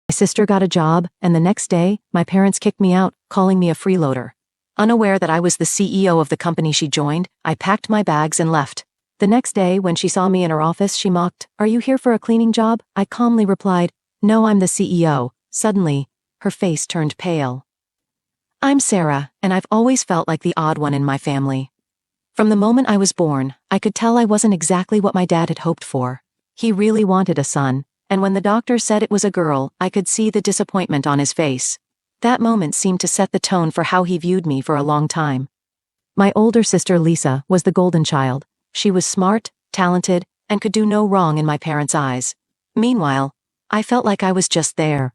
My sister got a job, and the next day, my parents kicked me out, calling me a freeloader. Unaware that I was the CEO of the company she joined, I packed my bags and left. The next day, when she saw me in her office, she mocked, "Are you here for a cleaning job?" I calmly replied, "No, I'm the CEO." Suddenly, her face turned pale. I'm Sarah, and I've always felt like the odd one in my family. From the moment I was born, I could tell I wasn't exactly what my dad had hoped for. He really wanted a son, and when the doctor said it was a girl, I could see the disappointment on his face. That moment seemed to set the tone for how he viewed me for a long time. My older sister Lisa was the golden child. She was smart, talented, and could do no wrong in my parents' eyes. Meanwhile, I felt like I was just there.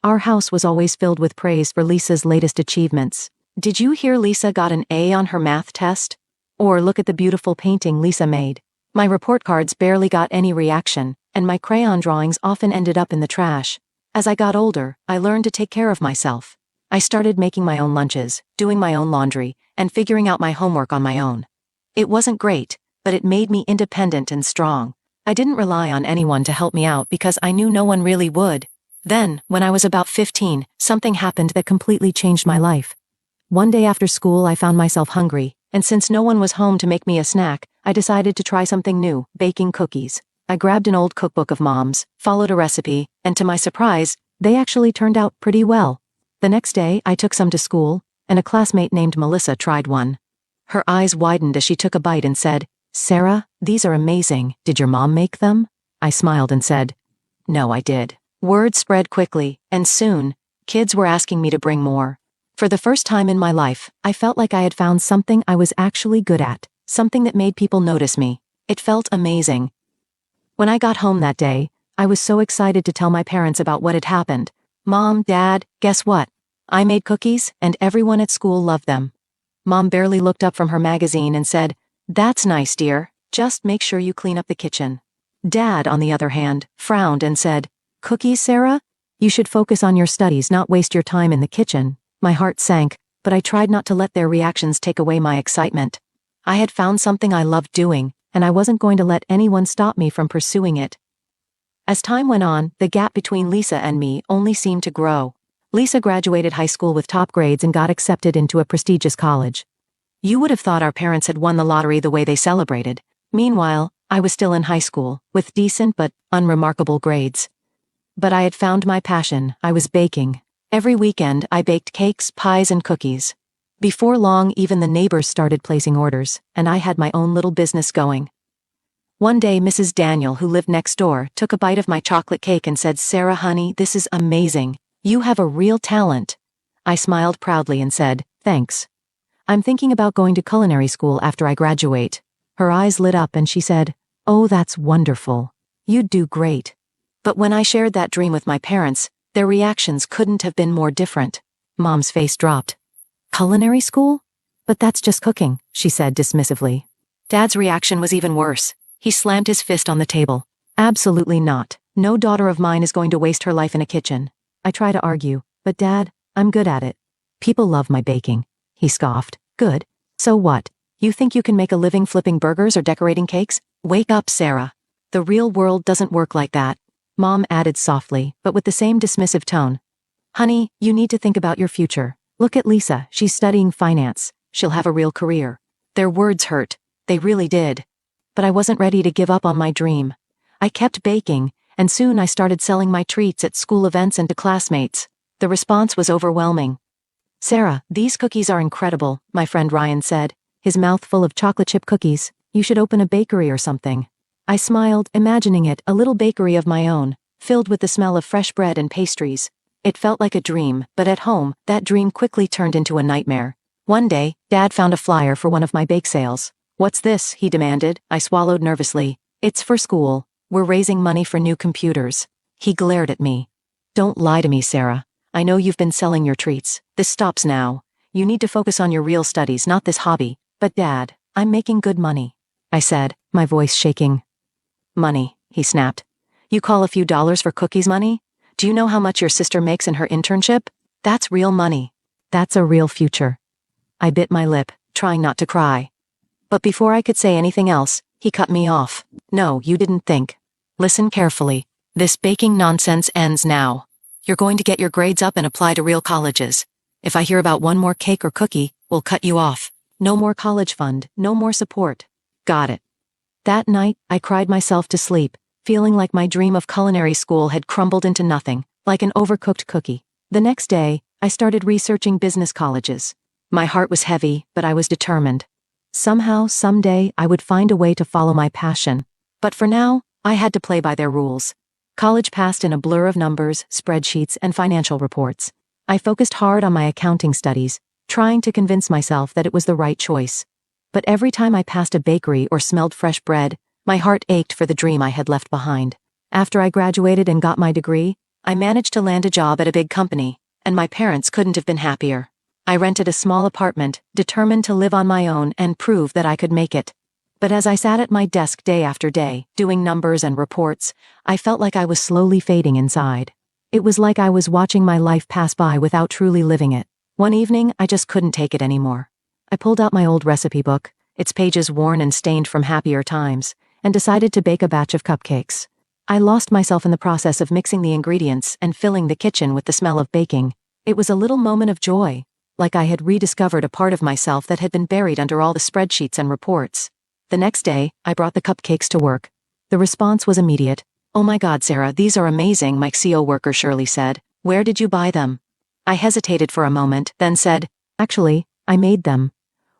Our house was always filled with praise for Lisa's latest achievements. Did you hear Lisa got an A on her math test? Or look at the beautiful painting Lisa made. My report cards barely got any reaction, and my crayon drawings often ended up in the trash. As I got older, I learned to take care of myself. I started making my own lunches, doing my own laundry, and figuring out my homework on my own. It wasn't great, but it made me independent and strong. I didn't rely on anyone to help me out because I knew no one really would. Then, when I was about 15, something happened that completely changed my life. One day after school, I found myself hungry, and since no one was home to make me a snack, I decided to try something new, baking cookies. I grabbed an old cookbook of Mom's, followed a recipe, and to my surprise, they actually turned out pretty well. The next day, I took some to school, and a classmate named Melissa tried one. Her eyes widened as she took a bite and said, "Sarah, these are amazing. Did your mom make them?" I smiled and said, "No, I did." Word spread quickly, and soon, kids were asking me to bring more. For the first time in my life, I felt like I had found something I was actually good at, something that made people notice me. It felt amazing. When I got home that day, I was so excited to tell my parents about what had happened. "Mom, Dad, guess what? I made cookies, and everyone at school loved them." Mom barely looked up from her magazine and said, "That's nice, dear. Just make sure you clean up the kitchen." Dad, on the other hand, frowned and said, "Cookies, Sarah? You should focus on your studies, not waste your time in the kitchen." My heart sank, but I tried not to let their reactions take away my excitement. I had found something I loved doing, and I wasn't going to let anyone stop me from pursuing it. As time went on, the gap between Lisa and me only seemed to grow. Lisa graduated high school with top grades and got accepted into a prestigious college. You would have thought our parents had won the lottery the way they celebrated. Meanwhile, I was still in high school, with decent but unremarkable grades. But I had found my passion. I was baking. Every weekend, I baked cakes, pies, and cookies. Before long, even the neighbors started placing orders, and I had my own little business going. One day, Mrs. Daniel, who lived next door, took a bite of my chocolate cake and said, "Sarah, honey, this is amazing. You have a real talent." I smiled proudly and said, "Thanks. I'm thinking about going to culinary school after I graduate." Her eyes lit up and she said, "Oh, that's wonderful. You'd do great." But when I shared that dream with my parents, their reactions couldn't have been more different. Mom's face dropped. "Culinary school? But that's just cooking," she said dismissively. Dad's reaction was even worse. He slammed his fist on the table. "Absolutely not. No daughter of mine is going to waste her life in a kitchen." I try to argue, "But Dad, I'm good at it. People love my baking." He scoffed. "Good. So what? You think you can make a living flipping burgers or decorating cakes? Wake up, Sarah. The real world doesn't work like that." Mom added softly, but with the same dismissive tone. "Honey, you need to think about your future. Look at Lisa, she's studying finance. She'll have a real career." Their words hurt. They really did. But I wasn't ready to give up on my dream. I kept baking, and soon I started selling my treats at school events and to classmates. The response was overwhelming. "Sarah, these cookies are incredible," my friend Ryan said, his mouth full of chocolate chip cookies. "You should open a bakery or something." I smiled, imagining it, a little bakery of my own, filled with the smell of fresh bread and pastries. It felt like a dream, but at home, that dream quickly turned into a nightmare. One day, Dad found a flyer for one of my bake sales. "What's this?" he demanded. I swallowed nervously. "It's for school. We're raising money for new computers." He glared at me. "Don't lie to me, Sarah. I know you've been selling your treats. This stops now. You need to focus on your real studies, not this hobby." "But Dad, I'm making good money," I said, my voice shaking. "Money," he snapped. "You call a few dollars for cookies money? Do you know how much your sister makes in her internship? That's real money. That's a real future." I bit my lip, trying not to cry. But before I could say anything else, he cut me off. "No, you didn't think. Listen carefully. This baking nonsense ends now. You're going to get your grades up and apply to real colleges. If I hear about one more cake or cookie, we'll cut you off. No more college fund, no more support. Got it. That night, I cried myself to sleep, feeling like my dream of culinary school had crumbled into nothing, like an overcooked cookie. The next day, I started researching business colleges. My heart was heavy, but I was determined. Somehow, someday, I would find a way to follow my passion. But for now, I had to play by their rules. College passed in a blur of numbers, spreadsheets, and financial reports. I focused hard on my accounting studies, trying to convince myself that it was the right choice. But every time I passed a bakery or smelled fresh bread, my heart ached for the dream I had left behind. After I graduated and got my degree, I managed to land a job at a big company, and my parents couldn't have been happier. I rented a small apartment, determined to live on my own and prove that I could make it. But as I sat at my desk day after day, doing numbers and reports, I felt like I was slowly fading inside. It was like I was watching my life pass by without truly living it. One evening, I just couldn't take it anymore. I pulled out my old recipe book, its pages worn and stained from happier times, and decided to bake a batch of cupcakes. I lost myself in the process of mixing the ingredients and filling the kitchen with the smell of baking. It was a little moment of joy, like I had rediscovered a part of myself that had been buried under all the spreadsheets and reports. The next day, I brought the cupcakes to work. The response was immediate. "Oh my God, Sarah, these are amazing," my co-worker Shirley said. "Where did you buy them?" I hesitated for a moment, then said, "Actually, I made them."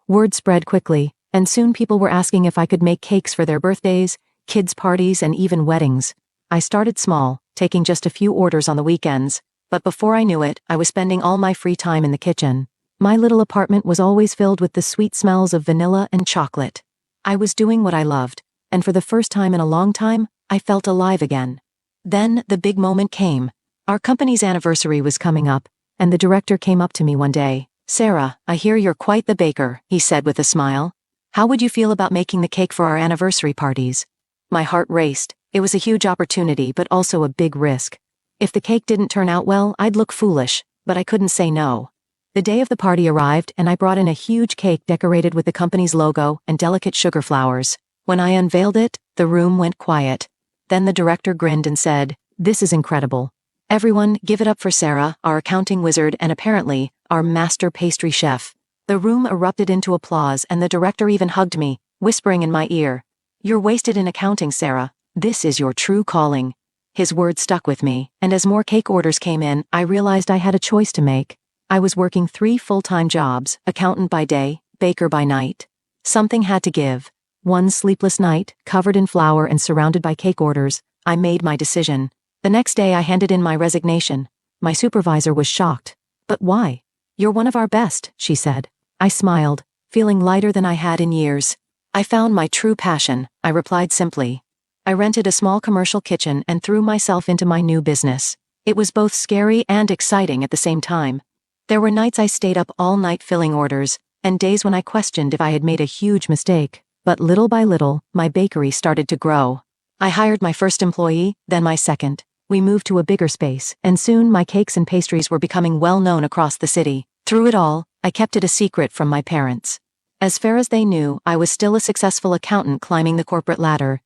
Word spread quickly, and soon people were asking if I could make cakes for their birthdays, kids' parties, and even weddings. I started small, taking just a few orders on the weekends, but before I knew it, I was spending all my free time in the kitchen. My little apartment was always filled with the sweet smells of vanilla and chocolate. I was doing what I loved, and for the first time in a long time, I felt alive again. Then, the big moment came. Our company's anniversary was coming up, and the director came up to me one day. "Sarah, I hear you're quite the baker," he said with a smile. "How would you feel about making the cake for our anniversary parties?" My heart raced. It was a huge opportunity, but also a big risk. If the cake didn't turn out well, I'd look foolish, but I couldn't say no. The day of the party arrived, and I brought in a huge cake decorated with the company's logo and delicate sugar flowers. When I unveiled it, the room went quiet. Then the director grinned and said, "This is incredible. Everyone, give it up for Sarah, our accounting wizard and apparently, our master pastry chef." The room erupted into applause, and the director even hugged me, whispering in my ear, "You're wasted in accounting, Sarah. This is your true calling." His words stuck with me, and as more cake orders came in, I realized I had a choice to make. I was working 3 full-time jobs, accountant by day, baker by night. Something had to give. One sleepless night, covered in flour and surrounded by cake orders, I made my decision. The next day I handed in my resignation. My supervisor was shocked. "But why?" "You're one of our best," she said. I smiled, feeling lighter than I had in years. "I found my true passion," I replied simply. I rented a small commercial kitchen and threw myself into my new business. It was both scary and exciting at the same time. There were nights I stayed up all night filling orders, and days when I questioned if I had made a huge mistake. But little by little, my bakery started to grow. I hired my first employee, then my second. We moved to a bigger space, and soon my cakes and pastries were becoming well known across the city. Through it all, I kept it a secret from my parents. As far as they knew, I was still a successful accountant climbing the corporate ladder.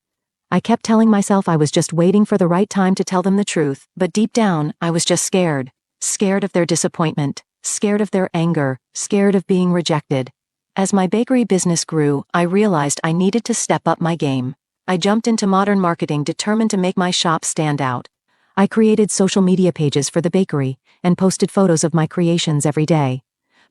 I kept telling myself I was just waiting for the right time to tell them the truth, but deep down, I was just scared. Scared of their disappointment, scared of their anger, scared of being rejected. As my bakery business grew, I realized I needed to step up my game. I jumped into modern marketing, determined to make my shop stand out. I created social media pages for the bakery and posted photos of my creations every day.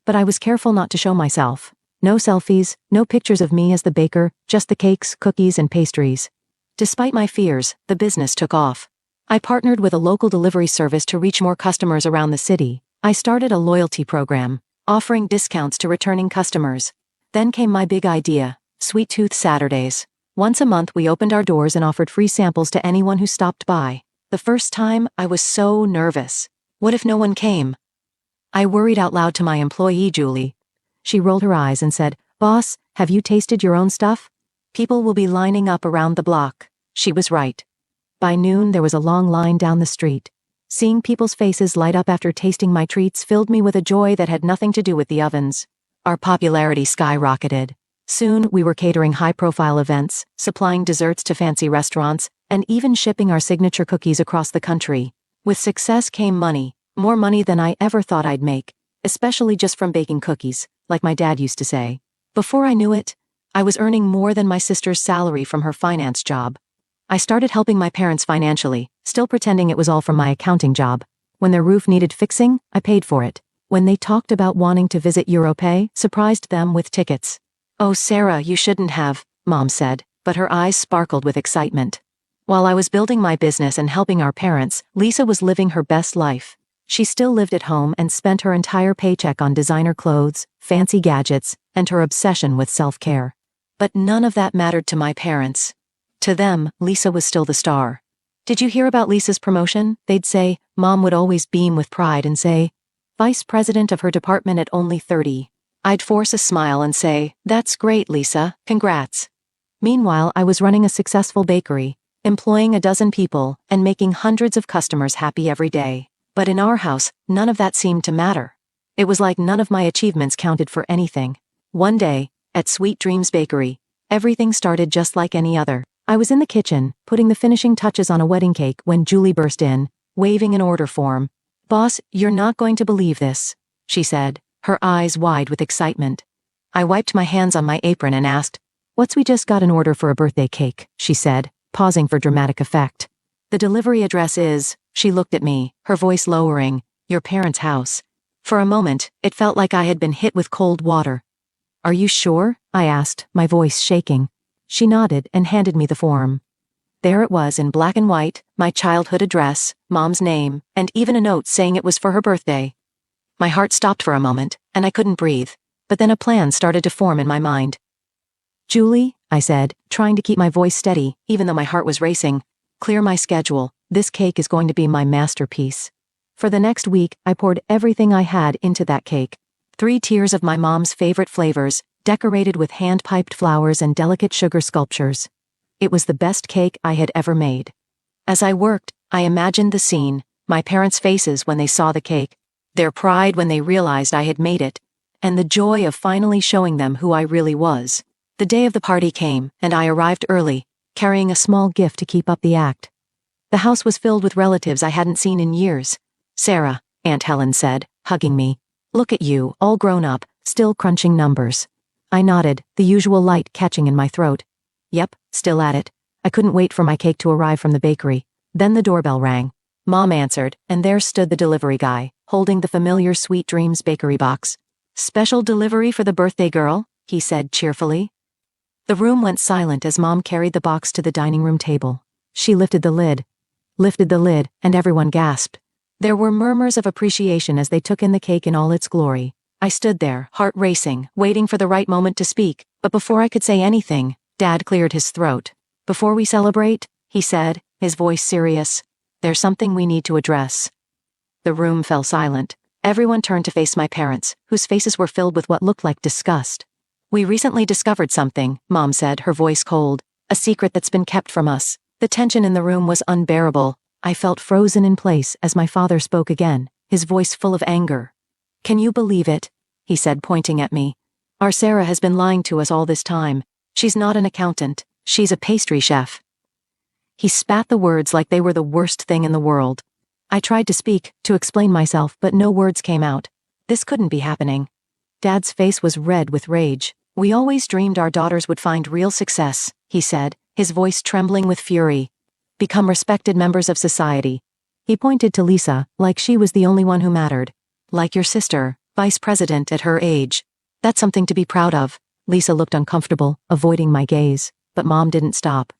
But I was careful not to show myself. No selfies, no pictures of me as the baker, just the cakes, cookies, and pastries. Despite my fears, the business took off. I partnered with a local delivery service to reach more customers around the city. I started a loyalty program, offering discounts to returning customers. Then came my big idea, Sweet Tooth Saturdays. Once a month we opened our doors and offered free samples to anyone who stopped by. The first time, I was so nervous. What if no one came? I worried out loud to my employee, Julie. She rolled her eyes and said, "Boss, have you tasted your own stuff? People will be lining up around the block." She was right. By noon, there was a long line down the street. Seeing people's faces light up after tasting my treats filled me with a joy that had nothing to do with the ovens. Our popularity skyrocketed. Soon, we were catering high-profile events, supplying desserts to fancy restaurants, and even shipping our signature cookies across the country. With success came money, more money than I ever thought I'd make, especially just from baking cookies, like my dad used to say. Before I knew it, I was earning more than my sister's salary from her finance job. I started helping my parents financially, still pretending it was all from my accounting job. When their roof needed fixing, I paid for it. When they talked about wanting to visit Europay, surprised them with tickets. "Oh, Sarah, you shouldn't have," Mom said, but her eyes sparkled with excitement. While I was building my business and helping our parents, Lisa was living her best life. She still lived at home and spent her entire paycheck on designer clothes, fancy gadgets, and her obsession with self-care. But none of that mattered to my parents. To them, Lisa was still the star. "Did you hear about Lisa's promotion?" they'd say. Mom would always beam with pride and say, "Vice president of her department at only 30. I'd force a smile and say, "That's great, Lisa, congrats." Meanwhile, I was running a successful bakery, employing a dozen people, and making hundreds of customers happy every day. But in our house, none of that seemed to matter. It was like none of my achievements counted for anything. One day, at Sweet Dreams Bakery, everything started just like any other. I was in the kitchen, putting the finishing touches on a wedding cake when Julie burst in, waving an order form. "Boss, you're not going to believe this," she said, her eyes wide with excitement. I wiped my hands on my apron and asked, "We just got an order for a birthday cake," she said, pausing for dramatic effect. "The delivery address is," she looked at me, her voice lowering, "your parents' house." For a moment, it felt like I had been hit with cold water. "Are you sure?" I asked, my voice shaking. She nodded and handed me the form. There it was in black and white, my childhood address, Mom's name, and even a note saying it was for her birthday. My heart stopped for a moment, and I couldn't breathe, but then a plan started to form in my mind. "Julie," I said, trying to keep my voice steady, even though my heart was racing, "clear my schedule. This cake is going to be my masterpiece." For the next week, I poured everything I had into that cake. 3 tiers of my mom's favorite flavors, decorated with hand-piped flowers and delicate sugar sculptures. It was the best cake I had ever made. As I worked, I imagined the scene, my parents' faces when they saw the cake, their pride when they realized I had made it, and the joy of finally showing them who I really was. The day of the party came, and I arrived early, carrying a small gift to keep up the act. The house was filled with relatives I hadn't seen in years. "Sarah," Aunt Helen said, hugging me. "Look at you, all grown up, still crunching numbers." I nodded, the usual light catching in my throat. "Yep, still at it." I couldn't wait for my cake to arrive from the bakery. Then the doorbell rang. Mom answered, and there stood the delivery guy, holding the familiar Sweet Dreams bakery box. "Special delivery for the birthday girl," he said cheerfully. The room went silent as Mom carried the box to the dining room table. She lifted the lid, and everyone gasped. There were murmurs of appreciation as they took in the cake in all its glory. I stood there, heart racing, waiting for the right moment to speak, but before I could say anything, Dad cleared his throat. "Before we celebrate," he said, his voice serious, "there's something we need to address." The room fell silent. Everyone turned to face my parents, whose faces were filled with what looked like disgust. "We recently discovered something," Mom said, her voice cold. "A secret that's been kept from us." The tension in the room was unbearable. I felt frozen in place as my father spoke again, his voice full of anger. "Can you believe it?" he said, pointing at me. "Our Sarah has been lying to us all this time. She's not an accountant. She's a pastry chef." He spat the words like they were the worst thing in the world. I tried to speak, to explain myself, but no words came out. This couldn't be happening. Dad's face was red with rage. "We always dreamed our daughters would find real success," he said, his voice trembling with fury. "Become respected members of society." He pointed to Lisa, like she was the only one who mattered. "Like your sister, vice president at her age. That's something to be proud of." Lisa looked uncomfortable, avoiding my gaze, but Mom didn't stop.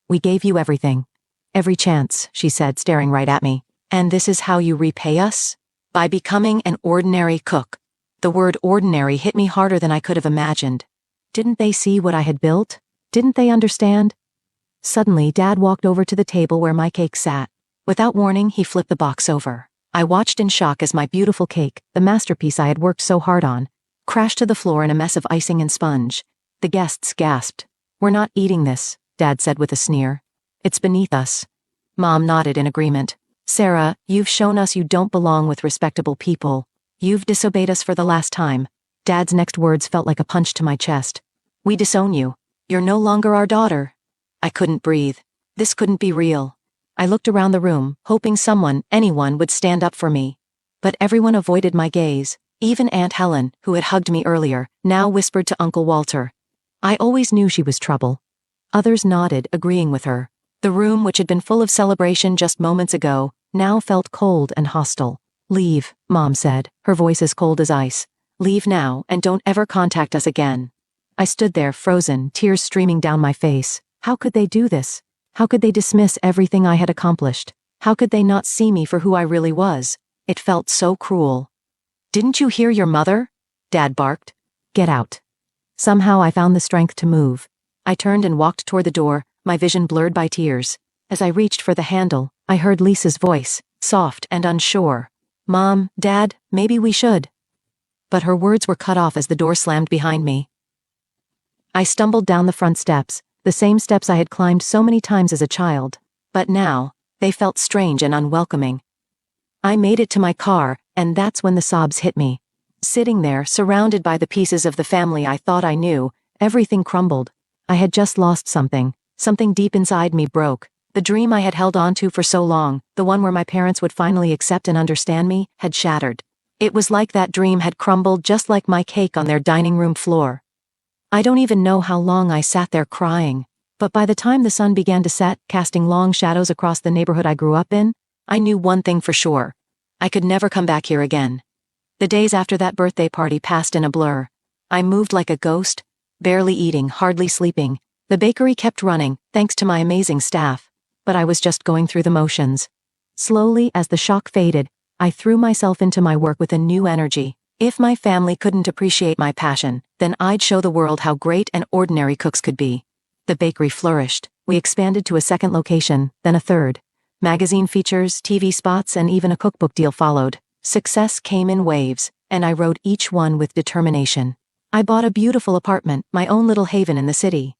"We gave you everything. Every chance," she said, staring right at me. "And this is how you repay us? By becoming an ordinary cook." The word ordinary hit me harder than I could have imagined. Didn't they see what I had built? Didn't they understand? Suddenly, Dad walked over to the table where my cake sat. Without warning, he flipped the box over. I watched in shock as my beautiful cake, the masterpiece I had worked so hard on, crashed to the floor in a mess of icing and sponge. The guests gasped. "We're not eating this," Dad said with a sneer. "It's beneath us." Mom nodded in agreement. "Sarah, you've shown us you don't belong with respectable people. You've disobeyed us for the last time." Dad's next words felt like a punch to my chest. "We disown you. You're no longer our daughter." I couldn't breathe. This couldn't be real. I looked around the room, hoping anyone would stand up for me. But everyone avoided my gaze. Even Aunt Helen, who had hugged me earlier, now whispered to Uncle Walter. I always knew she was trouble. Others nodded, agreeing with her. The room, which had been full of celebration just moments ago, now felt cold and hostile. Leave, Mom said, her voice as cold as ice. Leave now, and don't ever contact us again. I stood there, frozen, tears streaming down my face. How could they do this? How could they dismiss everything I had accomplished? How could they not see me for who I really was? It felt so cruel. Didn't you hear your mother? Dad barked. Get out. Somehow I found the strength to move. I turned and walked toward the door, my vision blurred by tears. As I reached for the handle, I heard Lisa's voice, soft and unsure. Mom, Dad, maybe we should. But her words were cut off as the door slammed behind me. I stumbled down the front steps, the same steps I had climbed so many times as a child. But now, they felt strange and unwelcoming. I made it to my car, and that's when the sobs hit me. Sitting there, surrounded by the pieces of the family I thought I knew, everything crumbled. I had just lost something. Something deep inside me broke. The dream I had held on to for so long, the one where my parents would finally accept and understand me, had shattered. It was like that dream had crumbled just like my cake on their dining room floor. I don't even know how long I sat there crying. But by the time the sun began to set, casting long shadows across the neighborhood I grew up in, I knew one thing for sure. I could never come back here again. The days after that birthday party passed in a blur. I moved like a ghost, barely eating, hardly sleeping. The bakery kept running, thanks to my amazing staff. But I was just going through the motions. Slowly, as the shock faded, I threw myself into my work with a new energy. If my family couldn't appreciate my passion, then I'd show the world how great and ordinary cooks could be. The bakery flourished. We expanded to a second location, then a third. Magazine features, TV spots, and even a cookbook deal followed. Success came in waves, and I rode each one with determination. I bought a beautiful apartment, my own little haven in the city.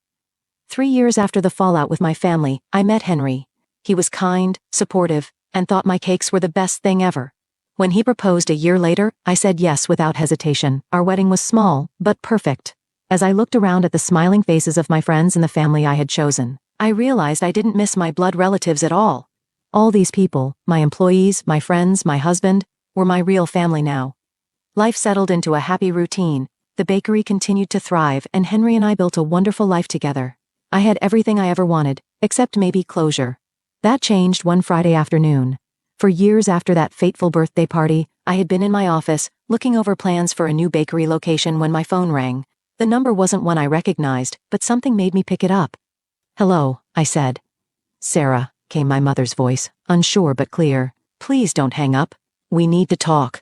3 years after the fallout with my family, I met Henry. He was kind, supportive, and thought my cakes were the best thing ever. When he proposed a year later, I said yes without hesitation. Our wedding was small, but perfect. As I looked around at the smiling faces of my friends and the family I had chosen, I realized I didn't miss my blood relatives at all. All these people, my employees, my friends, my husband, were my real family now. Life settled into a happy routine. The bakery continued to thrive, and Henry and I built a wonderful life together. I had everything I ever wanted, except maybe closure. That changed one Friday afternoon. For years after that fateful birthday party, I had been in my office, looking over plans for a new bakery location when my phone rang. The number wasn't one I recognized, but something made me pick it up. Hello, I said. Sarah, came my mother's voice, unsure but clear. Please don't hang up. We need to talk.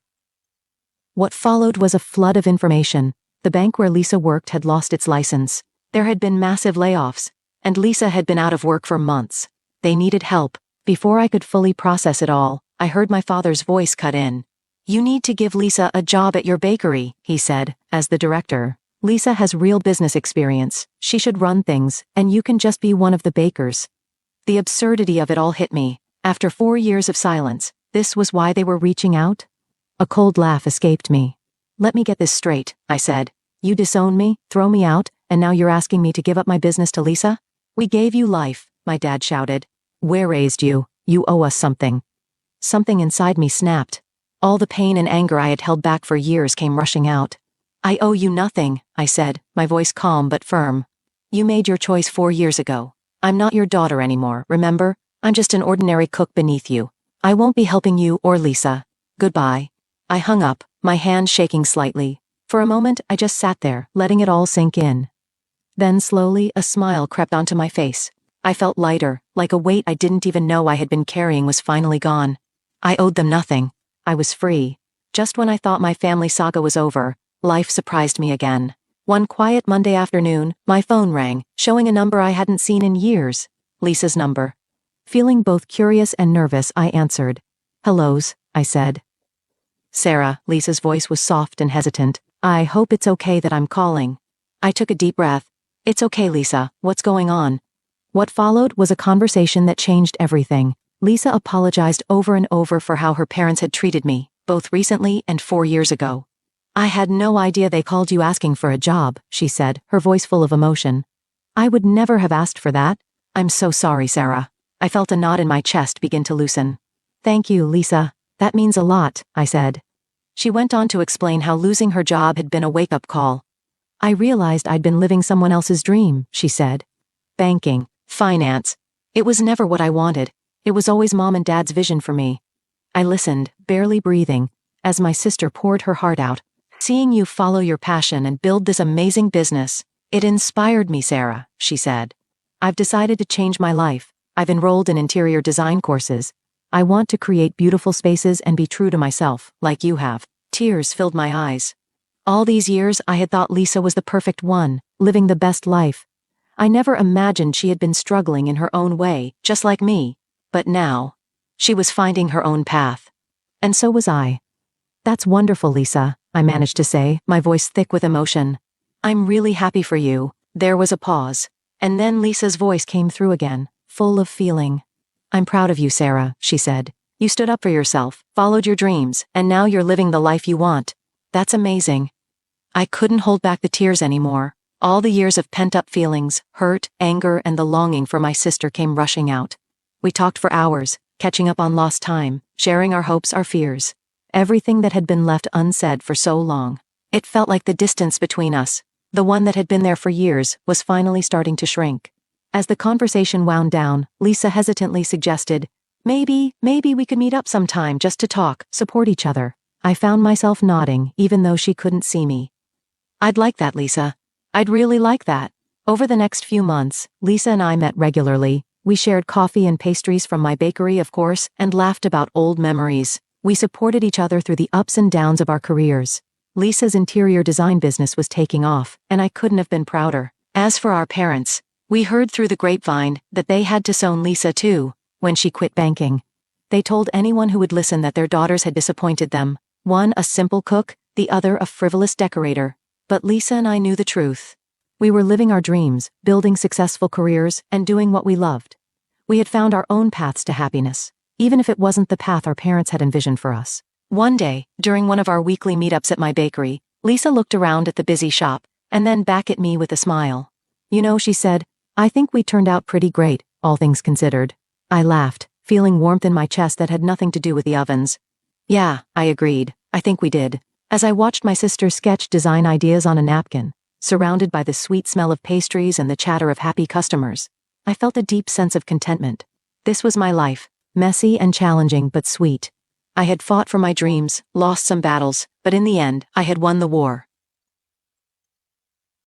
What followed was a flood of information. The bank where Lisa worked had lost its license. There had been massive layoffs, and Lisa had been out of work for months. They needed help. Before I could fully process it all, I heard my father's voice cut in. You need to give Lisa a job at your bakery, he said, as the director. Lisa has real business experience. She should run things, and you can just be one of the bakers. The absurdity of it all hit me. After 4 years of silence, this was why they were reaching out? A cold laugh escaped me. Let me get this straight, I said. You disown me, throw me out, and now you're asking me to give up my business to Lisa? We gave you life, my dad shouted. We raised you. You owe us something. Something inside me snapped. All the pain and anger I had held back for years came rushing out. I owe you nothing, I said, my voice calm but firm. You made your choice 4 years ago. I'm not your daughter anymore, remember? I'm just an ordinary cook beneath you. I won't be helping you or Lisa. Goodbye. I hung up, my hand shaking slightly. For a moment, I just sat there, letting it all sink in. Then slowly, a smile crept onto my face. I felt lighter, like a weight I didn't even know I had been carrying was finally gone. I owed them nothing. I was free. Just when I thought my family saga was over, life surprised me again. One quiet Monday afternoon, my phone rang, showing a number I hadn't seen in years. Lisa's number. Feeling both curious and nervous, I answered. Hellos, I said. Sarah, Lisa's voice was soft and hesitant. I hope it's okay that I'm calling. I took a deep breath. It's okay, Lisa. What's going on? What followed was a conversation that changed everything. Lisa apologized over and over for how her parents had treated me, both recently and 4 years ago. I had no idea they called you asking for a job, she said, her voice full of emotion. I would never have asked for that. I'm so sorry, Sarah. I felt a knot in my chest begin to loosen. "Thank you, Lisa. That means a lot," I said. She went on to explain how losing her job had been a wake-up call. "I realized I'd been living someone else's dream," she said. "Banking, finance. It was never what I wanted. It was always Mom and Dad's vision for me." I listened, barely breathing, as my sister poured her heart out. "Seeing you follow your passion and build this amazing business, it inspired me, Sarah," she said. "I've decided to change my life. I've enrolled in interior design courses. I want to create beautiful spaces and be true to myself, like you have." Tears filled my eyes. All these years I had thought Lisa was the perfect one, living the best life. I never imagined she had been struggling in her own way, just like me. But now, she was finding her own path. And so was I. "That's wonderful, Lisa," I managed to say, my voice thick with emotion. "I'm really happy for you." There was a pause, and then Lisa's voice came through again, full of feeling. "I'm proud of you, Sarah," she said. "You stood up for yourself, followed your dreams, and now you're living the life you want. That's amazing." I couldn't hold back the tears anymore. All the years of pent-up feelings, hurt, anger, and the longing for my sister came rushing out. We talked for hours, catching up on lost time, sharing our hopes, our fears. Everything that had been left unsaid for so long. It felt like the distance between us, the one that had been there for years, was finally starting to shrink. As the conversation wound down, Lisa hesitantly suggested, Maybe we could meet up sometime just to talk, support each other." I found myself nodding, even though she couldn't see me. "I'd like that, Lisa. I'd really like that." Over the next few months, Lisa and I met regularly. We shared coffee and pastries from my bakery, of course, and laughed about old memories. We supported each other through the ups and downs of our careers. Lisa's interior design business was taking off, and I couldn't have been prouder. As for our parents, we heard through the grapevine that they had disowned Lisa too, when she quit banking. They told anyone who would listen that their daughters had disappointed them. One a simple cook, the other a frivolous decorator. But Lisa and I knew the truth. We were living our dreams, building successful careers, and doing what we loved. We had found our own paths to happiness, even if it wasn't the path our parents had envisioned for us. One day, during one of our weekly meetups at my bakery, Lisa looked around at the busy shop, and then back at me with a smile. "You know," she said, "I think we turned out pretty great, all things considered." I laughed, feeling warmth in my chest that had nothing to do with the ovens. "Yeah," I agreed, "I think we did." As I watched my sister sketch design ideas on a napkin, surrounded by the sweet smell of pastries and the chatter of happy customers, I felt a deep sense of contentment. This was my life, messy and challenging but sweet. I had fought for my dreams, lost some battles, but in the end, I had won the war.